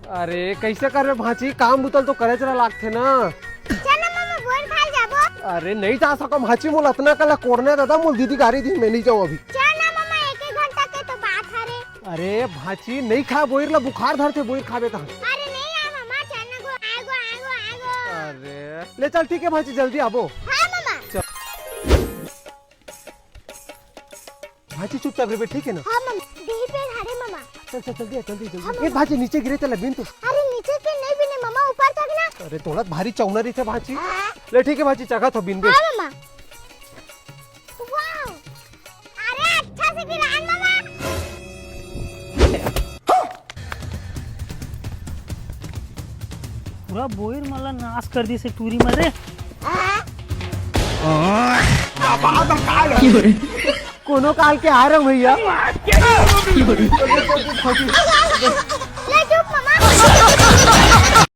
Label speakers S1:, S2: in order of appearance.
S1: अरे कैसे कर भाची, काम बुतल तो करे चला लागते ना।
S2: चल ना मामा बोर खाल जाबो।
S1: अरे नहीं जा सको भाची, मोल इतना कला कोड़ने दादा, मोल दीदी गाड़ी दी, मैं नहीं जाऊँ अभी।
S2: चल ना मामा, एक घंटा के तो बात हरे।
S1: अरे भाची नहीं खा बोर ला, बुखार धरते बोर खावे कहाँ।
S2: अरे नहीं आ मामा, चल ना गो आगो।
S1: अरे ले चल ठीक है भाची, जल्दी आबो।
S2: हाँ मामा।
S1: भाची चुपचाप रे, ठीक है ना।
S2: हाँ मामा, दी पे हरे मामा।
S1: चल चल जल्दी। ये भाजी नीचे गिरे चला बिन तो।
S2: अरे नीचे के नहीं बिने मामा, ऊपर तक ना।
S1: अरे थोड़ा भारी चौनरी थे भाजी। ले ठीक है भाजी, चगा तो बिन दे।
S2: हाँ मामा। वाव, अरे अच्छा से गिरा मामा।
S3: पूरा बोईर मला नाश कर दी से टूरी मध्ये।
S1: कोनो काल के आ रहा हूँ भैया।